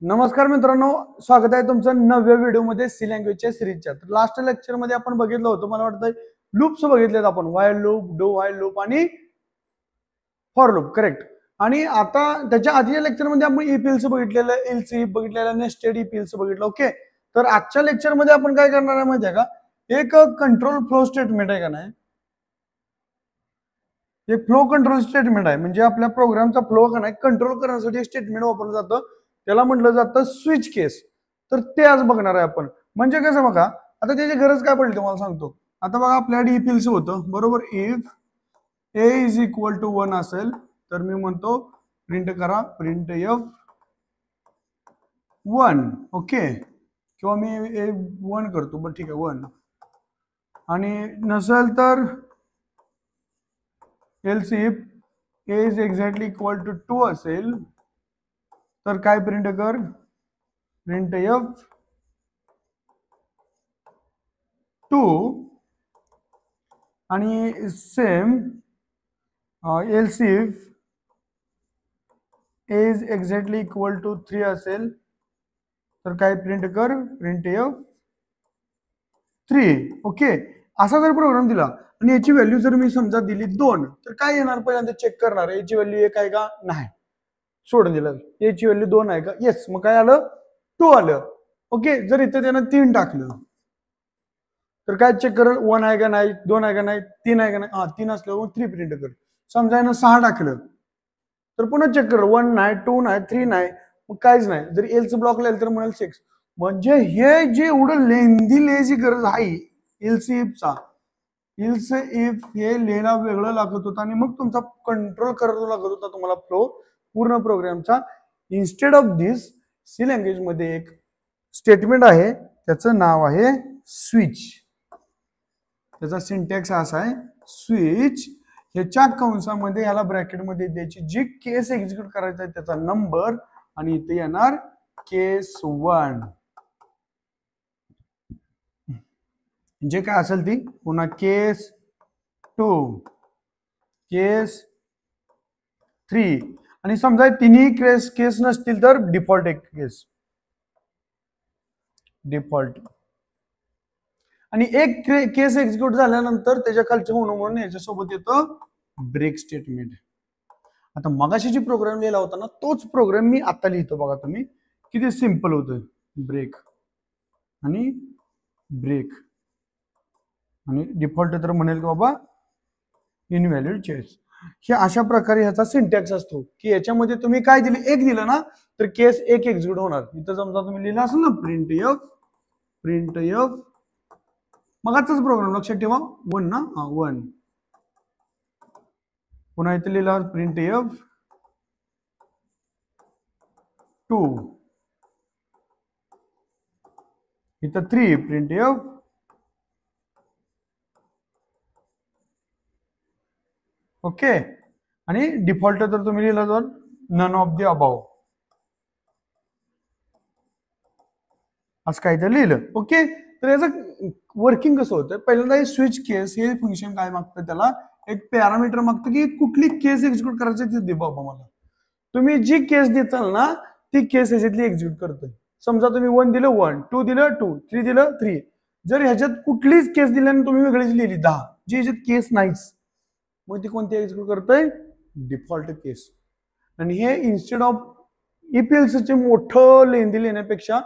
नमस्कार मित्रांनो, स्वागत आहे तुमचं नव्या व्हिडिओमध्ये सी लँग्वेजच्या सिरीजच्या. तर लास्ट लेक्चर मध्ये आपण बघितलं होतं, मला वाटतं लूप्स बघितलेत आपण, while loop, do while loop आणि फॉर लूप, करेक्ट. आणि आता त्याच्या आधीच्या लेक्चर मध्ये आपण इफ बघितलेलं, एल्स इफ बघितलेलं, नेस्टेड इफ एल्स बघितलं. ओके, तर आजच्या लेक्चर मध्ये आपण काय करणार आहे माहिती आहे का, एक कंट्रोल फ्लो स्टेटमेंट आहे का नाही, एक फ्लो कंट्रोल स्टेटमेंट आहे. म्हणजे आपल्या प्रोग्रामचा फ्लो का नाही कंट्रोल करण्यासाठी एक स्टेटमेंट वापरलं जातं, त्याला म्हटलं जातं स्विच केस. तर ते आज बघणार आहे आपण. म्हणजे कसं बघा, आता त्याची गरज काय पडली तुम्हाला सांगतो. आता बघा आपल्याकडे इफ एल्स होतं बरोबर. If A is equal to 1 असेल तर मी म्हणतो प्रिंट करा प्रिंट एफ 1. ओके, किंवा मी ए 1 करतो, बरं ठीक आहे 1. आणि नसेल तर else if A is exactly equal to 2 असेल तर काय प्रिंट कर, प्रिंट एफ 2. आणि same else if A is exactly equal to 3 असेल तर काय प्रिंट कर, प्रिंट एफ 3. ओके, असा जर प्रोग्राम दिला आणि याची व्हॅल्यू जर मी समजा दिली 2 तर काय येणार, पहिल्यांदा चेक करणार याची व्हॅल्यू 1 आहे का, नाही, सोडून दिलं. याची व्हॅल्यू 2 आहे का, येस, मग काय आलं 2 आलं. ओके, जर इथे त्यानं 3 टाकलं तर काय चेक कर, 1 आहे का नाही, 2 आहे का नाही, 3 आहे का नाही, हा 3 असल्यावर 3 प्रिंट कर. समजा यानं 6 टाकलं तर पुन्हा चेक कर, 1 नाही, 2 नाही, 3 नाही, मग काहीच नाही. जर एल्स ब्लॉक लिहिलं तर म्हणाल 6. म्हणजे हे जे एवढं लेंदी लिहायची गरज आहे एल्स इफचा, एल्स इफ हे लिहायला वेगळं लागत होतं आणि मग तुमचा कंट्रोल करायला लागत होता तुम्हाला फ्लो पूर्ण प्रोग्रामचा. Instead of this C language मध्ये एक स्टेटमेंट आहे, त्याचं नाव आहे स्विच. त्याचा सिंटॅक्स असा आहे स्विच. ह्याच्या कंसामध्ये ह्याला ब्रॅकेटमध्ये द्यायची जी केस एक्झिक्यूट करायचा आहे त्याचा नंबर, आणि इथे येणार केस 1. जे काय असेल ती पुन्हा केस 2, केस 3. आणि समजा तिन्ही केस नसतील तर डिफॉल्ट एक केस, डिफॉल्ट. आणि एक केस एक्झिक्यूट झाल्यानंतर त्याच्या खालचे होणं म्हणून याच्यासोबत येतं ब्रेक स्टेटमेंट. आता मगाशी जी प्रोग्राम लिहिला होता ना तोच प्रोग्राम मी आता लिहितो, बघा तुम्ही किती सिंपल होतं. ब्रेक आणि ब्रेक आणि डिफॉल्ट तर म्हणेल की बाबा इनव्हॅलिड चेस. हे अशा प्रकारे ह्याचा सिंटॅक्स असतो की याच्यामध्ये तुम्ही काय दिले, एक दिलं ना तर केस एक एक्झिक्यूट होणार. इथं समजा तुम्ही लिहिलं असेल ना प्रिंट एफ मग आजचाच प्रोग्राम लक्षात ठेवा 1 ना, 1. पुन्हा इथे लिहिला प्रिंट एफ 2, इथं 3 प्रिंट एफ. ओके, आणि डिफॉल्ट तर तुम्ही लिहिला जाल नन ऑफ द अबाव, असं काहीतरी लिहिलं. ओके, तर याचं वर्किंग कसं होतं, पहिल्यांदा हे स्विच केस हे फंक्शन काय मागतं, त्याला एक पॅरामीटर मागतं की कुठली केस एक्झिक्यूट करायची ती दे बाबा मला. तुम्ही जी केस देताल ना ती केस ह्याच्यातली एक्झिक्यूट करतोय. समजा तुम्ही 1 दिलं 1, 2 दिलं 2, 3 दिलं 3. जर ह्याच्यात कुठलीच केस दिल्याने तुम्ही वेगळीच लिहिली 10, जी ह्याच्यात केस नाहीच, मग ती कोणती एक्झिक्यूट करतोय, डिफॉल्ट केस. आणि हे इन्स्टेड ऑफ इपीएलचे मोठं लेंदी लिहिण्यापेक्षा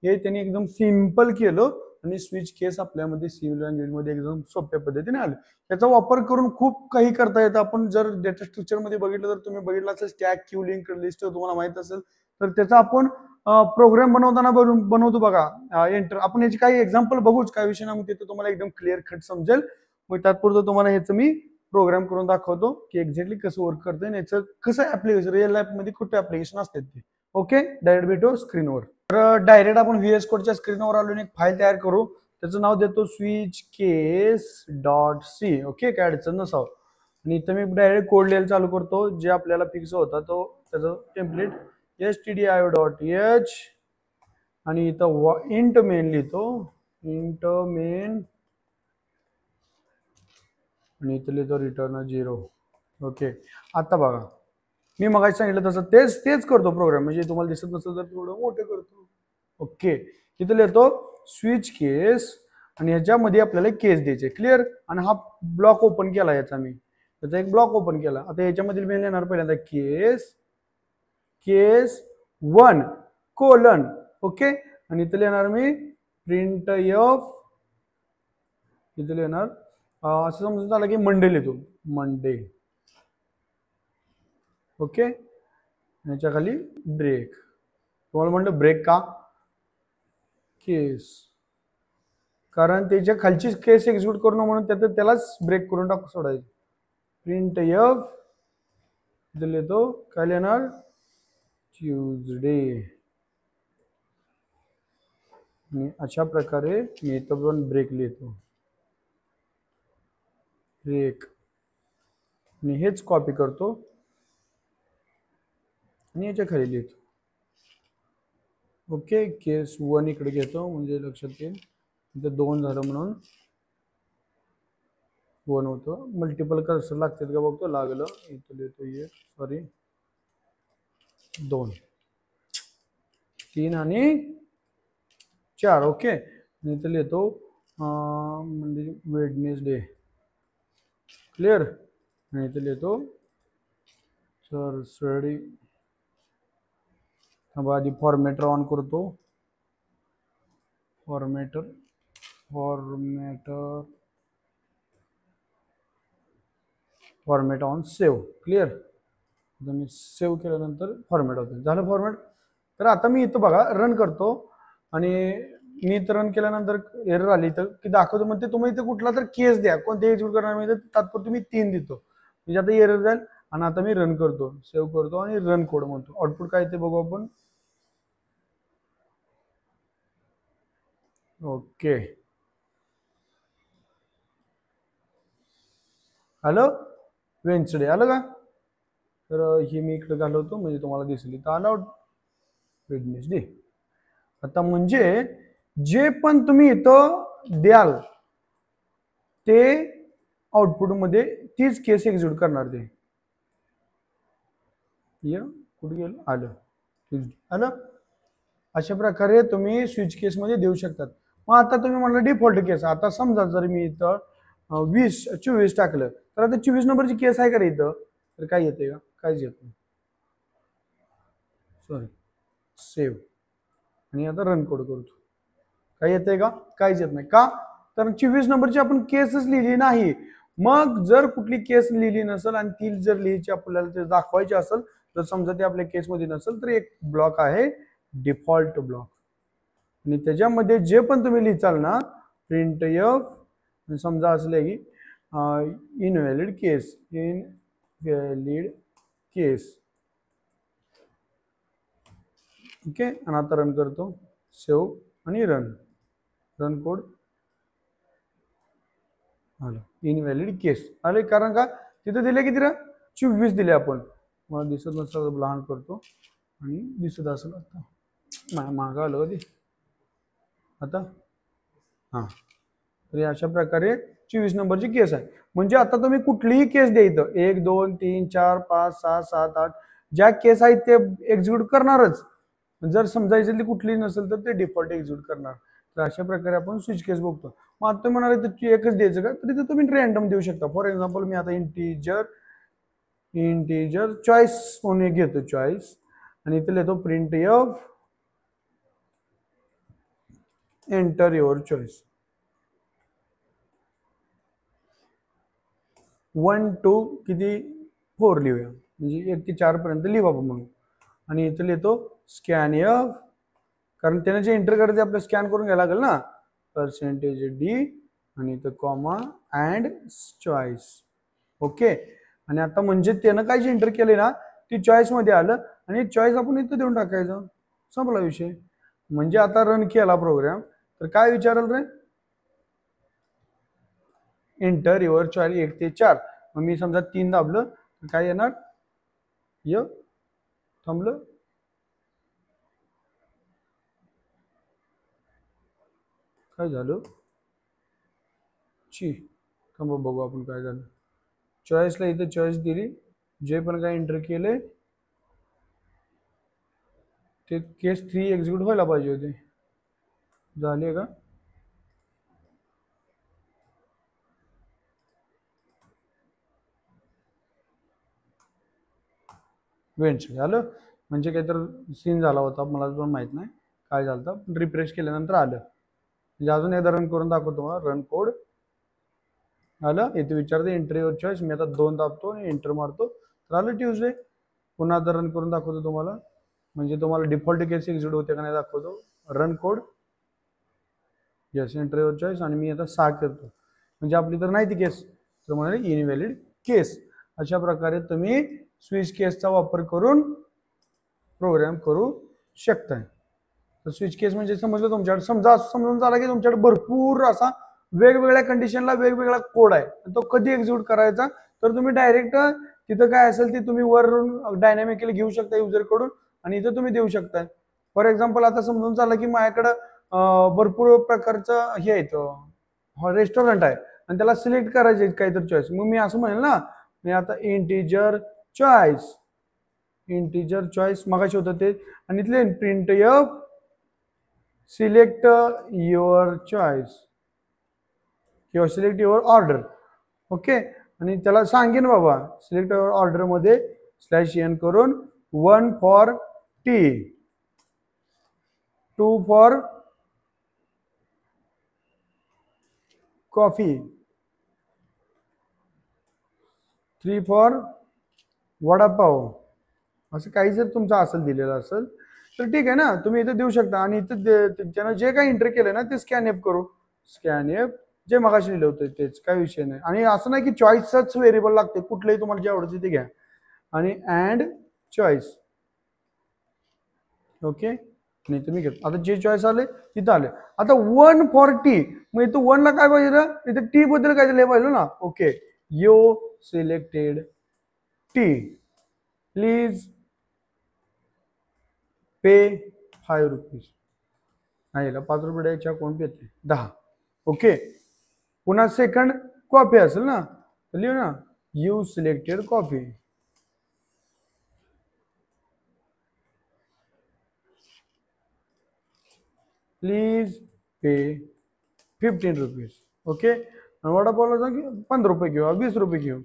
हे त्यांनी एकदम सिंपल केलं आणि स्विच केस आपल्यामध्ये सी लँग्वेज मध्ये एकदम सोप्या पद्धतीने आलं. त्याचा वापर करून खूप काही करता येतं. आपण जर डेटा स्ट्रक्चर मध्ये बघितलं तर तुम्ही बघितलं असेल स्टॅक, क्यू, लिंक लिस्ट तुम्हाला माहित असेल तर त्याचा आपण प्रोग्राम बनवताना बनवतो बघा. एंटर आपण याची काही एक्झाम्पल बघूच, काय विषय ना, मग तिथे तुम्हाला एकदम क्लिअर कट समजेल. मग तात्पुरतं तुम्हाला ह्याचं मी प्रोग्राम करून दाखवतो की एक्झॅक्टली कसं वर्क करतं आणि याचं कसं ऍप्लिकेशन रिअल लाईफ मध्ये कुठे ऍप्लिकेशन असतात ते. ओके, डायरेक्ट भेटू स्क्रीनवर. तर डायरेक्ट आपण व्हीएस कोडच्या स्क्रीनवर आलो, एक फाईल तयार करू. त्याचं नाव देतो स्विच केस डॉट सी. ओके, काय अडचण नसावं. आणि इथं मी डायरेक्ट कोड लिहायला चालू करतो, जे आपल्याला फिक्स होता तो त्याचं टेम्पलेट stdio.h. आणि इथं इंट मेन लिहितो, इंट मेन, आणि इथं लिहितो रिटर्न 0. ओके, आता बघा मी मगाशी सांगितलं तसं तेच तेच करतो प्रोग्राम, म्हणजे तुम्हाला दिसत नसेल तर थोडं मोठं करतो. ओके, इथं लिहितो स्विच केस आणि ह्याच्यामध्ये आपल्याला केस द्यायचे. क्लिअर. आणि हा ब्लॉक ओपन केला याचा, मी त्याचा एक ब्लॉक ओपन केला. आता याच्यामध्ये मी लिहिणार पहिल्यांदा केस केस 1 कोलन. ओके, आणि इथं लिहिणार मी प्रिंट एफ. इथं लिहिणार असं समजून झालं की मंडे लिहितो, मंडे. ओके, याच्या खाली ब्रेक. तुम्हाला म्हणलं ब्रेक का? केस, कारण त्याच्या खालची केस एक्झिक्यूट करून म्हणून त्यालाच ब्रेक करून टाकू सोडायचं. प्रिंट एफ इथं लिहितो, काय लिहिणार? ट्यूजडे. आणि अशा प्रकारे मी इथं पण ब्रेक लिहितो, ब्रेक. आणि हेच कॉपी करतो आणि याच्या खाली लिहितो. ओके, केस 1 इकडे घेतो म्हणजे लक्षात येईल. इथं 2 झालं म्हणून 1 होतं. मल्टिपल कर्सर लागतात का बघतो, लागलं. इथं लिहितो ये, सॉरी 2 3 आणि 4. ओके, आणि इथं लिहितो म्हणजे वेडनेसडे. क्लिअर. आणि इथं लिहितो थर्सडे. आधी फॉर्मॅटर ऑन करतो, फॉर्मॅटर फॉर्मॅट ऑन सेव्ह. क्लिअर. आता मी सेव्ह केल्यानंतर फॉर्मॅट होतं, झालं फॉर्मॅट. तर आता मी इथं बघा रन करतो आणि मी इथं रन केल्यानंतर एरर आली तर की दाखवतो, म्हणते तुम्ही इथे कुठला तर केस द्या, कोणते एक्झिक्यूट करणार मी तात्पुरती मी 3 देतो, म्हणजे आता एरर जाईल. आणि आता मी रन करतो, सेव्ह करतो आणि रन कोड म्हणतो. आउटपुट काय ते बघू आपण. ओके, आलं वेन्सडे, आलं का? तर हे मी इकडे घालवतो म्हणजे तुम्हाला दिसली तर आलं वेडनेसडे. आता म्हणजे जे पण तुम्ही इथं द्याल ते आउटपुटमध्ये तीच केस एक्झिक्यूट करणार. ते कुठे गेलं, आलं. अशा प्रकारे तुम्ही स्विच केस मध्ये देऊ शकतात. मग आता तुम्ही म्हणलं डिफॉल्ट केस. आता समजा जर मी इथं 24 टाकलं तर आता 24 नंबरची केस आहे का रे इथं, तर काय येते का? काहीच येत नाही. Sorry, save. आणि आता रन कोड करतो, काय येते का? काहीच येत नाही. का? तर 24 नंबरची आपण केसच लिहिली नाही. मग जर कुठली केस लिहिली नसेल आणि ती जर लिहायची आपल्याला ते दाखवायची असेल, तर समजा ते आपल्या केसमध्ये नसेल तर एक ब्लॉक आहे डिफॉल्ट ब्लॉक, आणि त्याच्यामध्ये जे पण तुम्ही लिहिचाल ना, प्रिंट एफ समजा असले की इनव्हॅलिड केस, ओके. आणि आता रन करतो, सेव्ह आणि रन कोड आलं, इनव्हॅलिड केस आले. कारण का तिथे दिले किती रे? 24 दिले. आपण मला दिसत नसतं, लहान करतो आणि दिसत असेल. आता मागं आलं कधी आता. हां, तर अशा प्रकारे 24 नंबरची केस आहे. म्हणजे आता तुम्ही कुठलीही केस द्या इथं, 1 2 3 4 5 6 7 8 ज्या केस आहेत ते एक्झिक्यूट करणारच. जर समजायची कुठलीही नसेल तर ते डिफॉल्ट एक्झिक्यूट करणार. तर अशा प्रकारे आपण स्विच केस बघतो. मग आता म्हणाले तर एकच द्यायचं का, तर इथं तुम्ही रँडम देऊ शकता. फॉर एक्झाम्पल मी आता इंटीजर चॉईस म्हणून घेतो, चॉईस. आणि इथे लिहितो print F enter your choice. 1 2 किती 4 लिहूया, म्हणजे 1 ते 4 पर्यंत लिहा म्हणून. आणि इथे लिहितो स्कॅन एफ, कारण त्याने जे एंटर करायचे आपल्याला स्कॅन करून घ्यायला लागेल ना. %d आणि इथं कॉमा अँड चॉईस. ओके. आणि आता म्हणजे त्यानं काय जे एंटर केले ना ती चॉईस मध्ये आलं आणि चॉईस आपण इथं देऊन टाकायचं, संपला विषय. म्हणजे आता रन केला प्रोग्राम तर काय विचारल रे, एंटर युअर चॉईस 1 ते 4. मग मी समजा 3 दाबलं तर काय येणार, थांबलं, काय झालं थांबा बघू आपण काय झालं. चॉईसला इथं चॉईस दिली, जे पण काय एंटर केले ते केस 3 एक्झिक्यूट व्हायला पाहिजे होते. झाले का? वेंच झालं म्हणजे काहीतरी सीन झाला होता, मला पण माहित नाही काय झालं होतं. रिफ्रेश केल्यानंतर आलं. म्हणजे अजून एकदा रन करून दाखवतो तुम्हाला. रन कोड आलं. इथे विचारते एंट्री युअर चॉईस. मी आता 2 दाबतो आणि एंटर मारतो तर आलं ट्यूजडे. पुन्हा आता रन करून दाखवतो तुम्हाला, म्हणजे तुम्हाला डिफॉल्ट केस एक्झिक्यूट होते का नाही दाखवतो. Run code, yes enter your choice, आणि मी आता 6 करतो म्हणजे आपली तर नाही ती केस, तर म्हणाले इनव्हॅलिड केस. अशा प्रकारे तुम्ही स्विच केसचा वापर करून प्रोग्राम करू शकताय. तर स्विच केस म्हणजे समजलं तुमच्याकडे, समजा समजून झाला की तुमच्याकडे भरपूर असा वेगवेगळ्या कंडिशनला वेगवेगळा कोड आहे, तो कधी एक्झिक्यूट करायचा, तर तुम्ही डायरेक्ट तिथं काय असेल ते तुम्ही वरून डायनॅमिकली घेऊ शकता युजर कडून आणि इथं तुम्ही देऊ शकता. फॉर एक्झाम्पल आता समजून झालं की माझ्याकडं भरपूर प्रकारचं हे आहे, रेस्टॉरंट आहे आणि त्याला सिलेक्ट करायचे काहीतरी चॉईस, मग मी असं म्हणेल ना, मी आता इंटिजर चॉईस मगाशी होतं ते, आणि इथले print F select your choice किंवा सिलेक्ट युअर ऑर्डर. ओके, आणि त्याला सांगेन बाबा सिलेक्ट युअर ऑर्डर मध्ये /n करून 1 for T, 2 for coffee, 3 for vada pav, असं काही जर तुमचं असेल दिलेलं असेल तर ठीक आहे ना, तुम्ही इथे देऊ शकता. आणि इथं त्यानं जे काही एंट्री केलं ना ते स्कॅन एफ करू, स्कॅन एफ जे मगाशी लिहिलं होतं तेच, काही विषय नाही. आणि असं नाही की चॉईसच व्हेरिएबल लागते, कुठलंही तुम्हाला जे आवडते ते घ्या. आणि अँड चॉईस, ओके, नाही तुम्ही घेतो आता जे चॉईस आले तिथं आले. आता 1 फॉर टी, मग इथं 1 ला काय पाहिजे ना, इथं टी बद्दल काय लिहायला पाहिजे ना. Okay, you selected tea please pay 5 rupees. नाही 5 रुपये द्यायच्या, कोण पेते 10. ओके, पुन्हा सेकंड कॉफी असेल ना, तर लिहू ना you selected coffee please pay 15 rupees. Okay, वडापावला सांग 15 रुपये घेऊ, 20 रुपये घेऊ.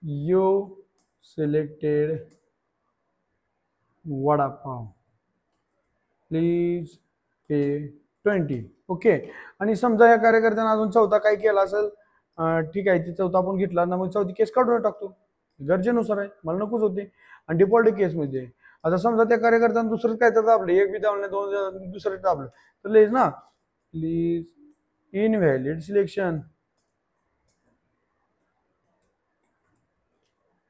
You selected vada pav please pay 20. Okay, आणि समजा या कार्यकर्त्यानं अजून चौथा काय केला असेल, ठीक आहे ते चौथा आपण घेतला ना, मग चौथी केस काढून टाकतो, गरजेनुसार आहे, मला नकोच होते. आणि डिफॉल्ट केस मध्ये आता समजा त्या कार्यकर्त्यानं दुसरं काय तर दाबलं, एक बी दाबलं, 2 दुसरं दाबलं, तर लिहिज ना प्लीज इनव्हॅलिड सिलेक्शन,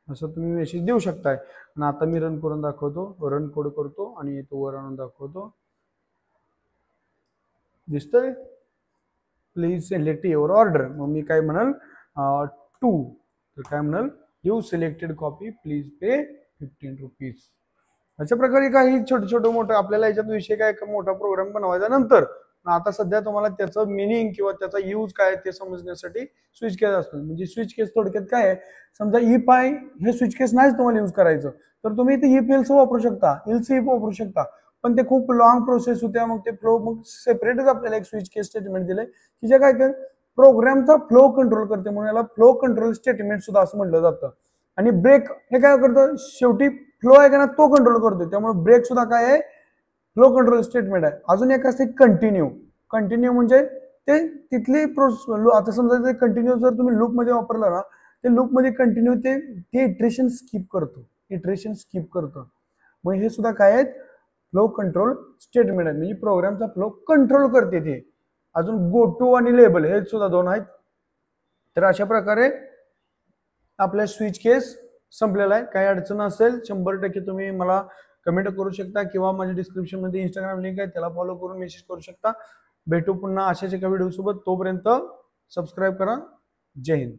असं तुम्ही मेसेज देऊ शकताय. आणि आता मी रन करून दाखवतो, रन कोड करतो आणि तो वर आणून दाखवतो. दिसतंय प्लीज सिलेक्ट युअर ऑर्डर, मग मी काय म्हणाल 2, तर काय म्हणाल you selected copy please pay 15 rupees. अशा प्रकारे काही छोटं मोठं आपल्याला याच्यात विषय काय मोठा प्रोग्राम बनवायचा नंतर. आता सध्या तुम्हाला त्याचं मिनिंग किंवा त्याचा यूज काय ते समजण्यासाठी स्विच केस असतो. म्हणजे स्विच केस थोडक्यात काय आहे, समजा इफ आय हे स्विच केस नाहीच तुम्हाला यूज करायचं, तर तुम्ही इथे इफ एल्स वापरू शकता, एल्स इफ वापरू शकता, पण ते खूप लॉंग प्रोसेस होत्या. मग ते फ्लो, मग सेपरेटच आपल्याला एक स्विच केस स्टेटमेंट दिलंय की जे काय कर प्रोग्रामचा फ्लो कंट्रोल करते, म्हणून याला फ्लो कंट्रोल स्टेटमेंट सुद्धा असं म्हटलं जातं. आणि ब्रेक हे काय करतं, शेवटी फ्लो आहे का ना तो कंट्रोल करतो, त्यामुळे ब्रेक सुद्धा काय आहे फ्लो कंट्रोल स्टेटमेंट आहे. अजून एक असते कंटिन्यू म्हणजे ते तिथली प्रोसेस. आता समजा ते कंटिन्यू जर तुम्ही लूप मध्ये वापरला ना, ते लूप मध्ये कंटिन्यू ते इटरेशन स्किप करतो. मग हे सुद्धा काय आहेत फ्लो कंट्रोल स्टेटमेंट आहे, म्हणजे प्रोग्रामचा फ्लो कंट्रोल करते ते. अजून गो टू आणि लेबल हे सुद्धा 2 आहेत. तर अशा प्रकारे आपल्या स्विच केस संपलेला आहे. काही अडचण असेल 100% तुम्ही मला कमेंट करू शकता किंवा माझ्या डिस्क्रिप्शन मध्ये इंस्टाग्राम लिंक आहे, त्याला फॉलो करून मेसेज करू शकता. भेटू पुन्हा अशाच एका व्हिडिओ सोबत, तोपर्यंत सबस्क्राईब करा. जय हिंद.